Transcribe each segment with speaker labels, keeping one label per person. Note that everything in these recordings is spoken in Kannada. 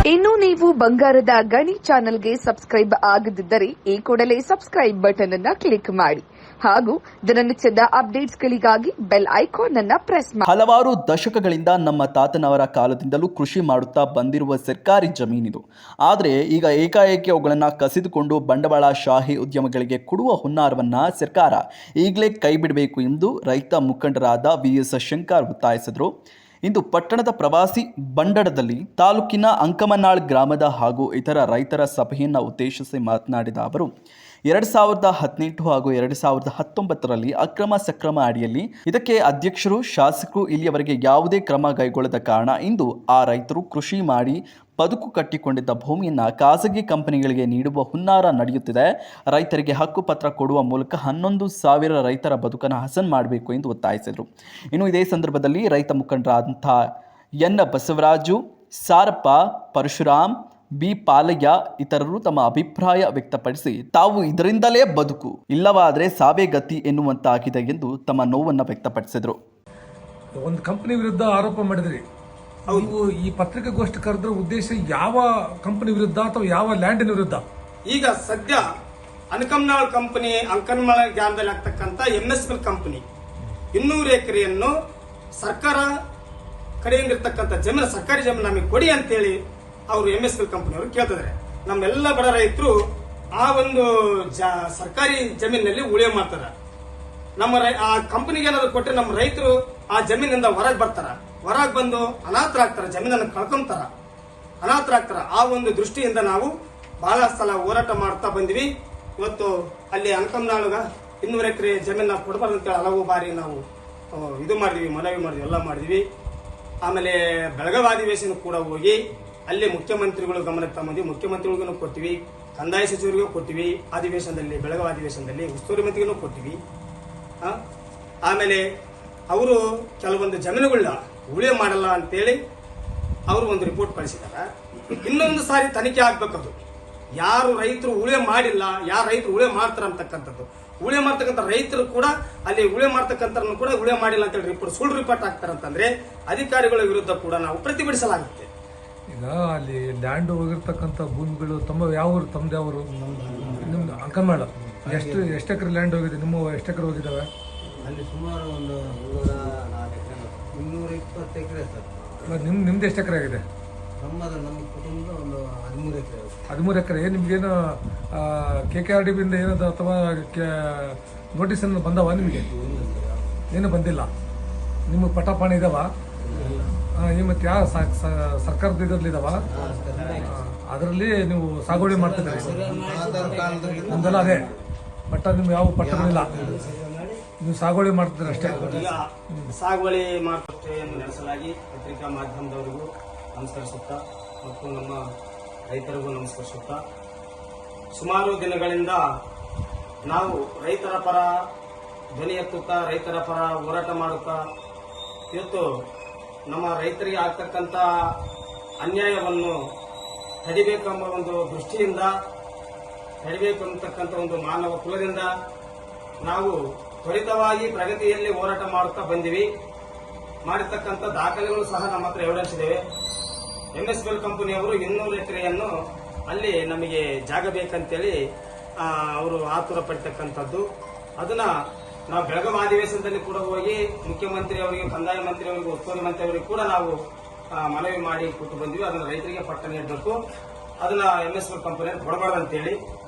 Speaker 1: ಇನ್ನು ನೀವು ಬಂಗಾರದ ಗಣಿ ಚಾನೆಲ್ಗೆ ಸಬ್ಸ್ಕ್ರೈಬ್ ಆಗದಿದ್ದರೆ ಈ ಕೂಡಲೇ ಸಬ್ಸ್ಕ್ರೈಬ್ ಬಟನ್ ಅನ್ನು ಕ್ಲಿಕ್ ಮಾಡಿ ಹಾಗೂ ದಿನನಿತ್ಯದ ಅಪ್ಡೇಟ್ಸ್ಗಳಿಗಾಗಿ ಬೆಲ್ ಐಕಾನ್ ಅನ್ನು ಪ್ರೆಸ್ ಮಾಡಿ.
Speaker 2: ಹಲವಾರು ದಶಕಗಳಿಂದ ನಮ್ಮ ತಾತನವರ ಕಾಲದಿಂದಲೂ ಕೃಷಿ ಮಾಡುತ್ತಾ ಬಂದಿರುವ ಸರ್ಕಾರಿ ಜಮೀನಿದು. ಆದರೆ ಈಗ ಏಕಾಏಕಿ ಅವುಗಳನ್ನು ಕಸಿದುಕೊಂಡು ಬಂಡವಾಳಶಾಹಿ ಉದ್ಯಮಗಳಿಗೆ ಕೊಡುವ ಹುನ್ನಾರವನ್ನು ಸರ್ಕಾರ ಈಗಲೇ ಕೈಬಿಡಬೇಕು ಎಂದು ರೈತ ಮುಖಂಡರಾದ VS ಶಂಕರ್ ಒತ್ತಾಯಿಸಿದರು. ಇಂದು ಪಟ್ಟಣದ ಪ್ರವಾಸಿ ಬಂಡಡದಲ್ಲಿ ತಾಲೂಕಿನ ಅಂಕಮನಾಳ್ ಗ್ರಾಮದ ಹಾಗೂ ಇತರ ರೈತರ ಸಭೆಯನ್ನು ಉದ್ದೇಶಿಸಿ ಮಾತನಾಡಿದ ಅವರು 2018 ಹಾಗೂ 2019ರಲ್ಲಿ ಅಕ್ರಮ ಸಕ್ರಮ ಅಡಿಯಲ್ಲಿ ಇದಕ್ಕೆ ಅಧ್ಯಕ್ಷರು ಶಾಸಕರು ಇಲ್ಲಿಯವರೆಗೆ ಯಾವುದೇ ಕ್ರಮ ಕೈಗೊಳ್ಳದ ಕಾರಣ ಇಂದು ಆ ರೈತರು ಕೃಷಿ ಮಾಡಿ ಬದುಕು ಕಟ್ಟಿಕೊಂಡಿದ್ದ ಭೂಮಿಯನ್ನು ಖಾಸಗಿ ಕಂಪನಿಗಳಿಗೆ ನೀಡುವ ಹುನ್ನಾರ ನಡೆಯುತ್ತಿದೆ. ರೈತರಿಗೆ ಹಕ್ಕುಪತ್ರ ಕೊಡುವ ಮೂಲಕ 11,000 ರೈತರ ಬದುಕನ್ನು ಹಸನ್ ಮಾಡಬೇಕು ಎಂದು ಒತ್ತಾಯಿಸಿದರು. ಇನ್ನು ಇದೇ ಸಂದರ್ಭದಲ್ಲಿ ರೈತ ಮುಖಂಡರಾದಂಥ ಎನ್ ಬಸವರಾಜು, ಸಾರಪ್ಪ, ಪರಶುರಾಮ್, ಬಿ ಪಾಲಯ್ಯ ಇತರರು ತಮ್ಮ ಅಭಿಪ್ರಾಯ ವ್ಯಕ್ತಪಡಿಸಿ ತಾವು ಇದರಿಂದಲೇ ಬದುಕು ಇಲ್ಲವಾದರೆ ಸಾವೇ ಗತಿ ಎನ್ನುವಂತಾಗಿದೆ ಎಂದು ತಮ್ಮ ನೋವನ್ನು ವ್ಯಕ್ತಪಡಿಸಿದರು.
Speaker 3: ಒಂದು ಕಂಪನಿ ವಿರುದ್ಧ ಆರೋಪ ಮಾಡಿದ್ರಿ. ನೀವು ಈ ಪತ್ರಿಕಾಗೋಷ್ಠಿ ಕರೆದ್ರ ಉದ್ದೇಶ ಯಾವ ಕಂಪನಿ ವಿರುದ್ಧ ಅಥವಾ ಯಾವ ಲ್ಯಾಂಡಿನ ವಿರುದ್ಧ?
Speaker 4: ಈಗ ಸದ್ಯ ಅಂಕಮನಾಳ್ ಕಂಪನಿ, ಅಂಕಮನಾಳ್ ಗ್ರಾಮದಲ್ಲಿ ಆಗ್ತಕ್ಕಂಥ MSL ಕಂಪನಿ 200 ಎಕರೆಯನ್ನು ಸರ್ಕಾರ ಕಡೆಯಿಂದ ಇರ್ತಕ್ಕಂಥ ಜಮೀನು, ಸರ್ಕಾರಿ ಜಮೀನು ನಮಗೆ ಕೊಡಿ ಅಂತೇಳಿ ಅವರು MSL ಕಂಪನಿ ಅವರು ಕೇಳ್ತಿದ್ದಾರೆ. ನಮ್ಮೆಲ್ಲ ಬಡ ರೈತರು ಆ ಒಂದು ಸರ್ಕಾರಿ ಜಮೀನಿನಲ್ಲಿ ಉಳಿಯ ಮಾಡ್ತಾರೆ. ನಮ್ಮ ಆ ಕಂಪನಿಗೆ ಏನಾದ್ರು ಕೊಟ್ಟರೆ ನಮ್ಮ ರೈತರು ಆ ಜಮೀನಿಂದ ಹೊರಗೆ ಬರ್ತಾರ, ಹೊರಗೆ ಬಂದು ಅನಾಥರಾಗ್ತಾರ, ಜಮೀನನ್ನು ಕಳ್ಕೊಂತಾರ, ಅನಾಥರಾಗ್ತಾರ. ಆ ಒಂದು ದೃಷ್ಟಿಯಿಂದ ನಾವು ಬಹಳ ಸಲ ಹೋರಾಟ ಮಾಡ್ತಾ ಬಂದಿವಿ. ಇವತ್ತು ಅಲ್ಲಿ ಅಂಕಮನಾಳಗ 200 ಎಕರೆ ಜಮೀನ ಕೊಡಬಾರ್ದು ಅಂತೇಳಿ ಹಲವು ಬಾರಿ ನಾವು ಇದು ಮಾಡಿದ್ವಿ, ಮನವಿ ಮಾಡಿದ್ವಿ, ಎಲ್ಲ ಮಾಡಿದ್ವಿ. ಆಮೇಲೆ ಬೆಳಗಾವಿ ಅಧಿವೇಶನ ಕೂಡ ಹೋಗಿ ಅಲ್ಲಿ ಮುಖ್ಯಮಂತ್ರಿಗಳು ಗಮನಕ್ಕೆ ತಗೊಂಡ್ವಿ, ಮುಖ್ಯಮಂತ್ರಿಗಳಿಗೂ ಕೊಟ್ಟಿವಿ, ಕಂದಾಯ ಸಚಿವರಿಗೂ ಕೊಟ್ಟಿವಿ, ಅಧಿವೇಶನದಲ್ಲಿ ಬೆಳಗಾವಿ ಅಧಿವೇಶನದಲ್ಲಿ ಉಸ್ತುವಾರಿ ಮಂತ್ರಿಗೂ ಕೊಟ್ಟಿವಿ. ಆಮೇಲೆ ಅವರು ಕೆಲವೊಂದು ಜಮೀನುಗಳನ್ನ ಉಳಿಯ ಮಾಡಲ್ಲ ಅಂತೇಳಿ ಅವರು ಒಂದು ರಿಪೋರ್ಟ್ ಕಳಿಸಿದ್ದಾರೆ. ಇನ್ನೊಂದು ಸಾರಿ ತನಿಖೆ ಆಗ್ಬೇಕದು. ಯಾರು ರೈತರು ಉಳಿಯ ಮಾಡಿಲ್ಲ, ಯಾರು ರೈತರು ಉಳಿಯ ಮಾಡ್ತಾರ ಅಂತಕ್ಕಂಥದ್ದು, ಉಳಿಯ ಮಾಡ್ತಕ್ಕಂಥ ರೈತರು ಕೂಡ ಅಲ್ಲಿ ಉಳಿಯ ಮಾಡ್ತಕ್ಕಂಥ ಕೂಡ ಉಳಿಯ ಮಾಡಿಲ್ಲ ಅಂತೇಳಿ ರಿಪೋರ್ಟ್, ಸುಳ್ಳು ರಿಪೋರ್ಟ್ ಆಗ್ತಾರಂತಂದ್ರೆ ಅಧಿಕಾರಿಗಳ ವಿರುದ್ಧ ಕೂಡ ನಾವು ಪ್ರತಿಭಟಿಸಲಾಗುತ್ತೆ.
Speaker 3: ಈಗ ಅಲ್ಲಿ ಲ್ಯಾಂಡ್ ಹೋಗಿರ್ತಕ್ಕಂಥ ಭೂಮಿಗಳು ತಮ್ಮ ಯಾವ ಊರು? ತಮ್ಮದು ಯಾವ ಊರು? ನಿಮ್ದು ಅಂಕಮನಾಳ. ಎಷ್ಟು ಎಕರೆ ಲ್ಯಾಂಡ್ ಹೋಗಿದೆ? ನಿಮ್ಮ ಎಷ್ಟು ಎಕರೆ ಹೋಗಿದ್ದಾವೆ?
Speaker 5: ಅಲ್ಲಿ ಸುಮಾರು ಒಂದು 220 ಎಕರೆ ಸರ್.
Speaker 3: ನಿಮ್ದು ಎಷ್ಟು ಎಕರೆ ಆಗಿದೆ?
Speaker 5: ನಮ್ಮ ಕುಟುಂಬದ ಒಂದು 13 ಎಕರೆ.
Speaker 3: 13 ಎಕರೆ. ನಿಮ್ಗೇನು KKRDB ಏನದು ಅಥವಾ ನೋಟಿಸ್ ಏನು ಬಂದವ ನಿಮಗೆ? ಏನು ಬಂದಿಲ್ಲ. ನಿಮಗೆ ಪಟಾಪಾಣಿ ಇದಾವ? ಮತ್ತೆ ಯಾವ ಸರ್ಕಾರದ ಇದರಲ್ಲಿ ಇದಾವ? ಅದರಲ್ಲಿ ನೀವು ಸಾಗುವಳಿ ಮಾಡ್ತಿದ್ದೀರಿ? ನಮ್ದೆಲ್ಲ ಅದೇ, ಬಟ್ ನಿಮ್ಗೆ ಯಾವ ಪಟ್ಟಗಳಿಲ್ಲ, ನೀವು ಸಾಗುವಳಿ ಮಾಡ್ತಿದ್ದೀರಿ ಅಷ್ಟೇ.
Speaker 4: ಸಾಗುವಳಿ ಮಾರುಕಟ್ಟೆಯನ್ನು ನಡೆಸಲಾಗಿ ಪತ್ರಿಕಾ ಮಾಧ್ಯಮದವರಿಗೂ ನಮಸ್ಕರಿಸುತ್ತಾ ಮತ್ತು ನಮ್ಮ ರೈತರಿಗೂ ನಮಸ್ಕರಿಸುತ್ತಾ, ಸುಮಾರು ದಿನಗಳಿಂದ ನಾವು ರೈತರ ಪರ ಧ್ವನಿ ಎತ್ತುತ್ತಾ, ರೈತರ ಪರ ಹೋರಾಟ ಮಾಡುತ್ತಾ, ಇವತ್ತು ನಮ್ಮ ರೈತರಿಗೆ ಆಗ್ತಕ್ಕಂಥ ಅನ್ಯಾಯವನ್ನು ತಡಿಬೇಕೆಂಬ ಒಂದು ದೃಷ್ಟಿಯಿಂದ, ತಡಿಬೇಕು ಅಂತಕ್ಕಂಥ ಒಂದು ಮಾನವ ಕುಲದಿಂದ ನಾವು ತ್ವರಿತವಾಗಿ ಪ್ರಗತಿಯಲ್ಲಿ ಹೋರಾಟ ಮಾಡುತ್ತಾ ಬಂದಿವಿ. ಮಾಡಿರ್ತಕ್ಕಂಥ ದಾಖಲೆಗಳು ಸಹ ನಮ್ಮ ಹತ್ರ ಎವಿಡೆನ್ಸ್ ಇದ್ದೇವೆ. MSL ಕಂಪನಿಯವರು 200 ಎಕರೆಯನ್ನು ಅಲ್ಲಿ ನಮಗೆ ಜಾಗ ಬೇಕಂತೇಳಿ ಅವರು ಆತುರ ಪಡ್ತಕ್ಕಂಥದ್ದು. ಅದನ್ನ ನಾವು ಬೆಳಗಾವಿ ಅಧಿವೇಶನದಲ್ಲಿ ಕೂಡ ಹೋಗಿ ಮುಖ್ಯಮಂತ್ರಿ ಅವರಿಗೆ, ಕಂದಾಯ ಮಂತ್ರಿ ಅವರಿಗೆ, ಉಸ್ತುವಾರಿ ಮಂತ್ರಿ ಅವರಿಗೆ ಕೂಡ ನಾವು ಮನವಿ ಮಾಡಿ ಕೊಟ್ಟು ಬಂದ್ವಿ. ಅದನ್ನ ರೈತರಿಗೆ ಪಟ್ಟ ನೀಡಬೇಕು, ಅದನ್ನ MSL ಕಂಪನಿಯನ್ನು ಕೊಡಬಾರ್ದು ಅಂತೇಳಿ.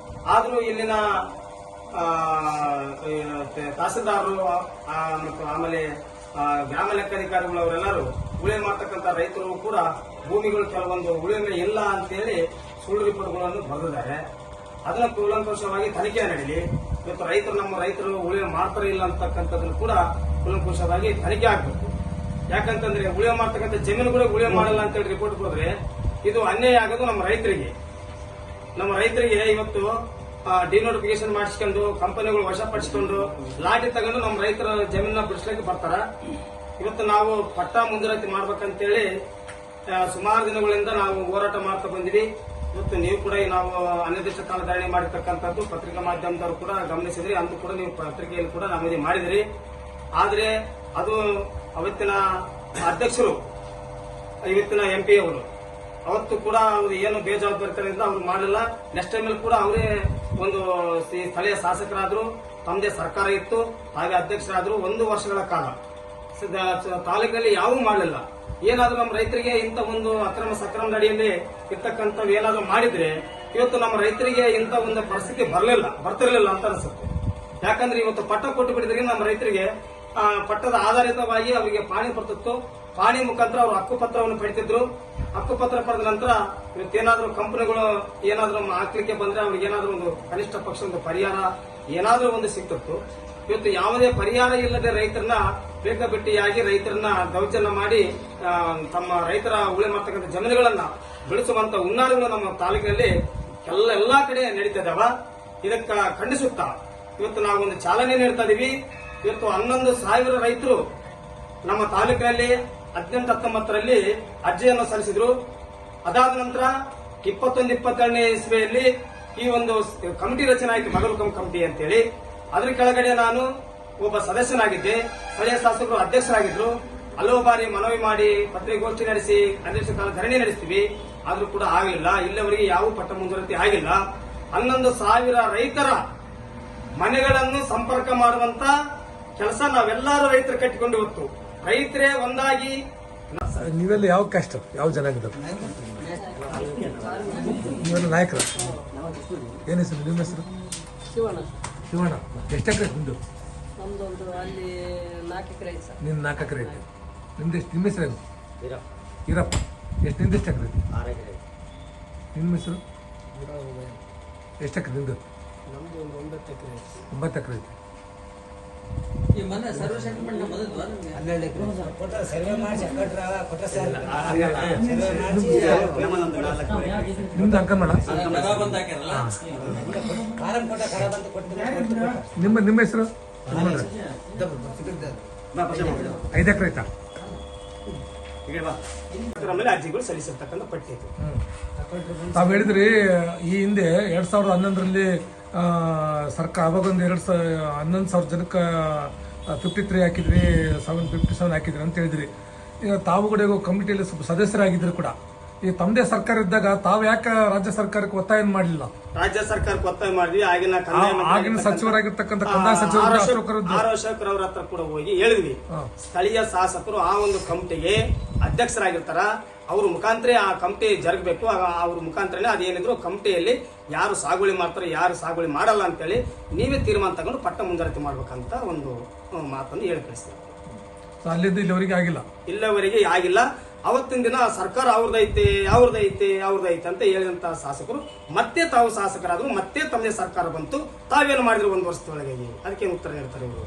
Speaker 4: ಆದರೂ ಇಲ್ಲಿನ ತಹಸೀಲ್ದಾರರು ಮತ್ತು ಆಮೇಲೆ ಗ್ರಾಮ ಲೆಕ್ಕಾಧಿಕಾರಿಗಳು ಅವರೆಲ್ಲರೂ ಉಳಿಮೆ ಮಾಡ್ತಕ್ಕಂಥ ರೈತರು ಕೂಡ ಭೂಮಿಗಳು ಕೆಲವೊಂದು ಉಳಿಮೆ ಇಲ್ಲ ಅಂತೇಳಿ ಸುಳ್ಳು ರಿಪೋರ್ಟ್ಗಳನ್ನು ಬರೆದಿದ್ದಾರೆ. ಅದನ್ನ ಕೂಲಂಕುಷವಾಗಿ ತನಿಖೆ ನಡೀಲಿ. ಇವತ್ತು ನಮ್ಮ ರೈತರು ಉಳಿಮೆ ಮಾಡ್ತಾರೆ ಇಲ್ಲ ಅಂತಕ್ಕಂಥದ್ದನ್ನು ಕೂಡ ಕೂಲಂಕುಷವಾಗಿ ತನಿಖೆ ಆಗಬೇಕು. ಯಾಕಂತಂದ್ರೆ ಉಳಿಮೆ ಮಾಡ್ತಕ್ಕಂಥ ಜಮೀನುಗಳು ಉಳಿಮೆ ಮಾಡಲ್ಲ ಅಂತೇಳಿ ರಿಪೋರ್ಟ್ ಹೋದ್ರೆ ಇದು ಅನ್ಯಾಯ ಆಗೋದು ನಮ್ಮ ರೈತರಿಗೆ. ಇವತ್ತು ಡಿನೋಟಿಫಿಕೇಶನ್ ಮಾಡಿಸ್ಕೊಂಡು ಕಂಪನಿಗಳು ವಶಪಡಿಸಿಕೊಂಡು ಲಾಠಿ ತಗೊಂಡು ನಮ್ಮ ರೈತರ ಜಮೀನ ಬಿಡಿಸ್ಲಿಕ್ಕೆ ಬರ್ತಾರ. ಇವತ್ತು ನಾವು ಪಟ್ಟ ಮುಂಜೂರಾತಿ ಮಾಡ್ಬೇಕಂತೇಳಿ ಸುಮಾರು ದಿನಗಳಿಂದ ನಾವು ಹೋರಾಟ ಮಾಡ್ತಾ ಬಂದಿವಿ. ಇವತ್ತು ನೀವು ಕೂಡ ನಾವು ಅನಿರ್ದಿಷ್ಟ ಕಾಲ ಧರಣಿ ಮಾಡಿರ್ತಕ್ಕಂಥದ್ದು ಪತ್ರಿಕಾ ಮಾಧ್ಯಮದವರು ಕೂಡ ಗಮನಿಸಿದ್ರಿ. ಅಂತೂ ಕೂಡ ನೀವು ಪತ್ರಿಕೆಯಲ್ಲಿ ಕೂಡ ನಮ್ಮದಿ ಮಾಡಿದಿರಿ. ಆದ್ರೆ ಅದು ಅವತ್ತಿನ ಅಧ್ಯಕ್ಷರು, ಇವತ್ತಿನ MP ಅವರು ಅವತ್ತು ಕೂಡ ಅವ್ರು ಏನು ಬೇಜವಾಬ್ದಾರಿತನದಿಂದ ಅವ್ರು ಮಾಡಲಿಲ್ಲ. ನೆಕ್ಸ್ಟ್ ಟೈಮ್ ಕೂಡ ಅವರೇ ಒಂದು ಸ್ಥಳೀಯ ಶಾಸಕರಾದ್ರು, ತಮ್ಮದೇ ಸರ್ಕಾರ ಇತ್ತು, ಹಾಗೆ ಅಧ್ಯಕ್ಷರಾದ್ರು. 1 ವರ್ಷಗಳ ಕಾಲ ತಾಲೂಕಿನಲ್ಲಿ ಯಾವೂ ಮಾಡಲಿಲ್ಲ. ಏನಾದ್ರೂ ನಮ್ಮ ರೈತರಿಗೆ ಇಂಥ ಒಂದು ಅಕ್ರಮ ಸಕ್ರಮ ಅಡಿಯಲ್ಲಿ ಇರ್ತಕ್ಕಂಥವು ಏನಾದ್ರೂ ಮಾಡಿದ್ರೆ ಇವತ್ತು ನಮ್ಮ ರೈತರಿಗೆ ಇಂಥ ಒಂದು ಪರಿಸ್ಥಿತಿ ಬರ್ತಿರ್ಲಿಲ್ಲ ಅಂತ ಅನಿಸುತ್ತೆ. ಯಾಕಂದ್ರೆ ಇವತ್ತು ಪಟ್ಟ ಕೊಟ್ಟು ಬಿಡಿದ್ರೆ ನಮ್ಮ ರೈತರಿಗೆ ಪಟ್ಟದ ಆಧಾರಿತವಾಗಿ ಅವರಿಗೆ ಪಾಣಿ ಬರ್ತಿತ್ತು. ಪಾಣಿ ಮುಖಾಂತರ ಅವರು ಹಕ್ಕುಪತ್ರವನ್ನು ಪಡಿತಿದ್ರು. ಹಕ್ಕುಪತ್ರ ಪಡೆದ ನಂತರ ಇವತ್ತೇನಾದ್ರೂ ಕಂಪನಿಗಳು ಏನಾದ್ರೂ ಹಾಕ್ಲಿಕ್ಕೆ ಬಂದ್ರೆ ಅವ್ರಿಗೆ ಏನಾದ್ರೂ ಒಂದು ಕನಿಷ್ಠ ಪಕ್ಷ ಒಂದು ಪರಿಹಾರ ಏನಾದ್ರೂ ಒಂದು ಸಿಗ್ತಿತ್ತು. ಇವತ್ತು ಯಾವುದೇ ಪರಿಹಾರ ಇಲ್ಲದೆ ರೈತರನ್ನ ಬೇಕಾಬಿಟ್ಟಿಯಾಗಿ ರೈತರನ್ನ ದೌರ್ಜನ್ಯ ಮಾಡಿ ತಮ್ಮ ರೈತರ ಉಳಿ ಮಾಡ್ತಕ್ಕಂಥ ಜಮೀನುಗಳನ್ನ ಬೆಳೆಸುವಂತ ಹುನ್ನಾರಗಳು ನಮ್ಮ ತಾಲೂಕಿನಲ್ಲಿ ಎಲ್ಲಾ ಕಡೆ ನಡೀತಾ ಇದಾವ. ಇದಕ್ಕ ಖಂಡಿಸುತ್ತಾ ಇವತ್ತು ನಾವು ಒಂದು ಚಾಲನೆ ನೀಡ್ತಾ ಇದೀವಿ. ಇವತ್ತು 11,000 ರೈತರು ನಮ್ಮ ತಾಲೂಕಿನಲ್ಲಿ 18-19ರಲ್ಲಿ ಅರ್ಜಿಯನ್ನು ಸಲ್ಲಿಸಿದ್ರು. ಅದಾದ ನಂತರ 21-22ನೇ ಇಸ್ವಿಯಲ್ಲಿ ಈ ಒಂದು ಕಮಿಟಿ ರಚನೆ ಆಯಿತು, ಮಗಲುಕಂ ಕಮಿಟಿ ಅಂತೇಳಿ. ಅದ್ರ ಕೆಳಗಡೆ ನಾನು ಒಬ್ಬ ಸದಸ್ಯನಾಗಿದ್ದೆ, ಸ್ಥಳೀಯ ಶಾಸಕರು ಅಧ್ಯಕ್ಷರಾಗಿದ್ರು. ಹಲವು ಬಾರಿ ಮನವಿ ಮಾಡಿ ಪತ್ರಿಕಾಗೋಷ್ಠಿ ನಡೆಸಿ ಅನಿರ್ದಿಷ್ಟ ಧರಣಿ ನಡೆಸ್ತೀವಿ, ಆದ್ರೂ ಕೂಡ ಆಗಲಿಲ್ಲ. ಇಲ್ಲಿವರೆಗೆ ಯಾವ ಪಟ್ಟ ಮುಂದುವರಿಕೆ ಆಗಿಲ್ಲ. 11,000 ರೈತರ ಮನೆಗಳನ್ನು ಸಂಪರ್ಕ ಮಾಡುವಂತ ಕೆಲಸ ನಾವೆಲ್ಲರೂ ರೈತರು ಕಟ್ಟಿಕೊಂಡು ಇವತ್ತು ರೈತರೇ ಒಂದಾಗಿ.
Speaker 3: ನೀವೆಲ್ಲ ಯಾವ ಕಾಸ್ಟ್, ಯಾವ ಜನಾಂಗದವರು? ನೀವೆಲ್ಲ ನಾಯಕರ? ಏನ್ ಹೆಸರು ನಿಮ್ಮ ಹೆಸರು? ಶಿವಣ್ಣ. ಎಷ್ಟು ಎಕರೆ ನಿಮ್ದು?
Speaker 6: ನಮ್ದೊಂದು ಅಲ್ಲಿ 4 ಎಕರೆ ಐತೆ ಸರ್.
Speaker 3: ನಿನ್ನ 4 ಎಕರೆ ಐತೆ. ನಿಮ್ಮ ಹೆಸರು? ಈರಪ್ಪ. ಎಷ್ಟು ನಿಂದ ಎಷ್ಟು ಎಕರೆ ಐತಿ?
Speaker 5: 6 ಎಕರೆ.
Speaker 3: ನಿಮ್ಮ ಹೆಸರು? ಎಷ್ಟು ಎಕರೆ ನಿಂದು?
Speaker 6: ನಮ್ದು ಒಂದು 9 ಎಕರೆ ಐತೆ.
Speaker 3: 9 ಎಕರೆ ಐತಿ.
Speaker 6: ಈ ಮನೆ ಸರ್ವ ಸೆಟಲ್ಮೆಂಟ್ ಮೊದಲು
Speaker 5: 12 ಎಕರೆ.
Speaker 3: ನಿಮ್ದು ಅಂಕನ್ ಮಾಡ. ನಿಮ್ಮ ಹೆಸರು? 5 ಎಕರೆ ಐತಾ?
Speaker 4: ಮೇಲೆ ಅರ್ಜಿಗಳು ಸಲ್ಲಿಸಿರ್ತಕ್ಕಂಥ ಪಟ್ಟಿ ಇದು.
Speaker 3: ತಾವು ಹೇಳಿದ್ರಿ ಈ ಹಿಂದೆ 2011ರಲ್ಲಿ ಸರ್ಕಾರ ಅವಾಗೊಂದು 11,000 ಜನಕ್ಕೆ 53 ಹಾಕಿದ್ರಿ, 757 ಹಾಕಿದ್ರಿ ಅಂತ ಹೇಳಿದ್ರಿ. ಈಗ ತಾವು ಕೂಡ ಈಗ ಕಮಿಟಿಯಲ್ಲಿ ಸ್ವಲ್ಪ ಸದಸ್ಯರಾಗಿದ್ರು ಕೂಡ. ಈಗ ತಮ್ಮದೇ ಸರ್ಕಾರ ಇದ್ದಾಗ ತಾವು ಯಾಕೆ ರಾಜ್ಯ ಸರ್ಕಾರಕ್ಕೆ ಒತ್ತಾಯ ಮಾಡಲಿಲ್ಲ?
Speaker 4: ರಾಜ್ಯ ಸರ್ಕಾರಕ್ಕೆ ಒತ್ತಾಯ ಮಾಡಿದ್ವಿ.
Speaker 3: ಆಗಿನ ಸಚಿವರಾಗಿರ್ತಕ್ಕಂಥ ಕಂದಾಯ ಸಚಿವರು
Speaker 4: ಅಶೋಕರ್ ಅವ್ರ ಹತ್ರ ಕೂಡ ಹೋಗಿ ಹೇಳಿದ್ವಿ. ಸ್ಥಳೀಯ ಶಾಸಕರು ಆ ಒಂದು ಕಮಿಟಿಗೆ ಅಧ್ಯಕ್ಷರಾಗಿರ್ತಾರ, ಅವ್ರ ಮುಖಾಂತರ ಆ ಕಮಿಟಿ ಜರುಗಬೇಕು. ಅವ್ರ ಮುಖಾಂತರನೇ ಅದೇನಿದ್ರು ಕಮಿಟಿಯಲ್ಲಿ ಯಾರು ಸಾಗುವಳಿ ಮಾಡ್ತಾರೆ, ಯಾರು ಸಾಗುವಳಿ ಮಾಡಲ್ಲ ಅಂತೇಳಿ ನೀವೇ ತೀರ್ಮಾನ ತಗೊಂಡು ಪಟ್ಟ ಮುಂದುವರಿಕೆ ಮಾಡ್ಬೇಕಂತ ಒಂದು ಮಾತನ್ನು ಹೇಳಿ ಕಳಿಸ್ತೀವಿ.
Speaker 3: ಅಲ್ಲಿಂದ ಇಲ್ಲಿವರೆಗೆ ಆಗಿಲ್ಲ.
Speaker 4: ಇಲ್ಲಿವರೆಗೆ ಆಗಿಲ್ಲ. ಅವತ್ತಿನ ದಿನ ಸರ್ಕಾರ ಅವ್ರದೈತೆ ಅಂತ ಹೇಳಿದಂತ ಶಾಸಕರು ಮತ್ತೆ ತಾವು ಶಾಸಕರಾದ್ರು, ಮತ್ತೆ ತಮ್ಮದೇ ಸರ್ಕಾರ ಬಂತು. ತಾವೇನು ಮಾಡಿದ್ರು 1 ವರ್ಷದೊಳಗೆ? ಅದಕ್ಕೆ ಉತ್ತರ ನೀಡ್ತಾರೆ ಇವರು.